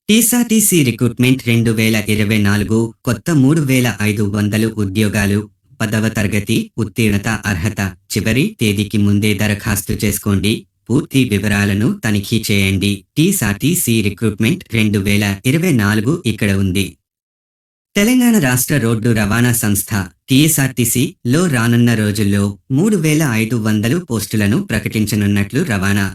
TSRTC recruitment 2024 కొత్త 3500 ఉద్యోగాలు 10వ తరగతి ఉత్తీర్ణత అర్హత చివరి తేదీకి ముందే దరఖాస్తు చేసుకోండి. పూర్తి వివరాలను తనిఖీ చేయండి. టీఎస్ఆర్టీసీ రిక్రూట్మెంట్ 2024 ఇక్కడ ఉంది. తెలంగాణ రాష్ట్ర రోడ్డు రవాణా సంస్థ టీఎస్ఆర్టీసీలో రానున్న రోజుల్లో 3500 పోస్టులను ప్రకటించనున్నట్లు రవాణా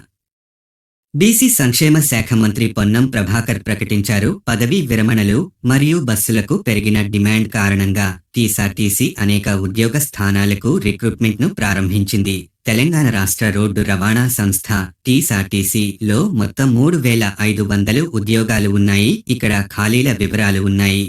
బీసీ సంక్షేమ శాఖ మంత్రి పొన్నం ప్రభాకర్ ప్రకటించారు. పదవీ విరమణలు మరియు బస్సులకు పెరిగిన డిమాండ్ కారణంగా టీఎస్ఆర్టీసీ అనేక ఉద్యోగ స్థానాలకు రిక్రూట్మెంట్ను ప్రారంభించింది. తెలంగాణ రాష్ట్ర రోడ్డు రవాణా సంస్థ టీఎస్ఆర్టీసీలో మొత్తం 3500 ఉద్యోగాలు ఉన్నాయి. ఇక్కడ ఖాళీల వివరాలు ఉన్నాయి.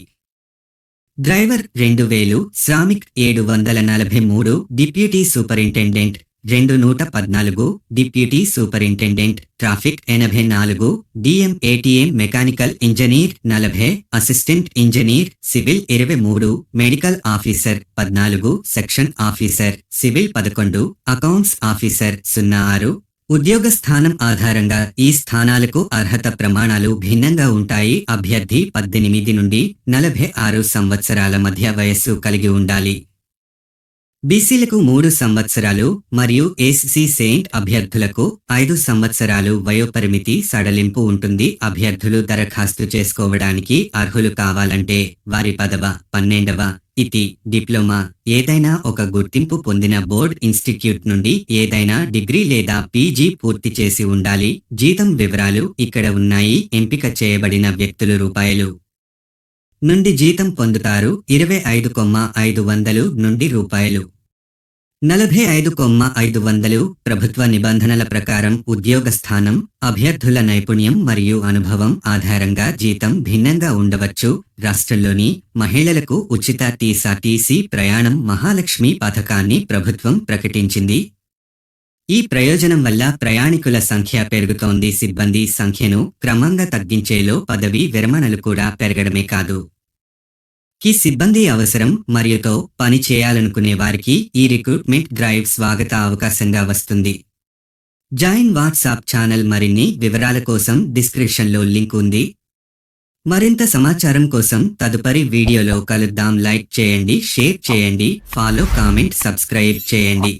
Driver 2000, Shramik 743, deputy superintendent 214, deputy superintendent traffic 84, DM ATM mechanical engineer 40, assistant engineer civil 23, medical officer 14, section officer civil 11, accounts officer 06. ఉద్యోగ స్థానం ఆధారంగా ఈ స్థానాలకు అర్హత ప్రమాణాలు భిన్నంగా ఉంటాయి. అభ్యర్థి 18 నుండి 46 సంవత్సరాల మధ్య వయస్సు కలిగి ఉండాలి. బీసీలకు 3 సంవత్సరాలు మరియు ఎస్సీ సెయింట్ అభ్యర్థులకు 5 సంవత్సరాలు వయోపరిమితి సడలింపు ఉంటుంది. అభ్యర్థులు దరఖాస్తు చేసుకోవడానికి అర్హులు కావాలంటే వారి 10వ, 12వ ఇతి డిప్లొమా ఏదైనా ఒక గుర్తింపు పొందిన బోర్డ్ ఇన్స్టిట్యూట్ నుండి ఏదైనా డిగ్రీ లేదా పీజీ పూర్తి చేసి ఉండాలి. జీతం వివరాలు ఇక్కడ ఉన్నాయి. ఎంపిక చేయబడిన వ్యక్తులు రూపాయలు నుండి జీతం పొందుతారు. 25,500 నుండి రూపాయలు 45,500. ప్రభుత్వ నిబంధనల ప్రకారం ఉద్యోగ స్థానం, అభ్యర్థుల నైపుణ్యం మరియు అనుభవం ఆధారంగా జీతం భిన్నంగా ఉండవచ్చు. రాష్ట్రంలోని మహిళలకు ఉచిత టీఎస్ఆర్టీసీ ప్రయాణం మహాలక్ష్మి పథకాన్ని ప్రభుత్వం ప్రకటించింది. ఈ ప్రయోజనం వల్ల ప్రయాణికుల సంఖ్య పెరుగుతోంది. సిబ్బంది సంఖ్యను క్రమంగా తగ్గించేలో పదవీ విరమణలు కూడా పెరగడమే కాదు, ఈ సిబ్బంది అవసరం మరియుతో పని చేయాలనుకునే వారికి ఈ రిక్రూట్మెంట్ డ్రైవ్ స్వాగత అవకాశంగా వస్తుంది. Join WhatsApp channel. మరిన్ని వివరాల కోసం డిస్క్రిప్షన్లో లింక్ ఉంది. మరింత సమాచారం కోసం తదుపరి వీడియోలో కలుద్దాం. లైక్ చేయండి, షేర్ చేయండి, ఫాలో, కామెంట్, సబ్స్క్రైబ్ చేయండి.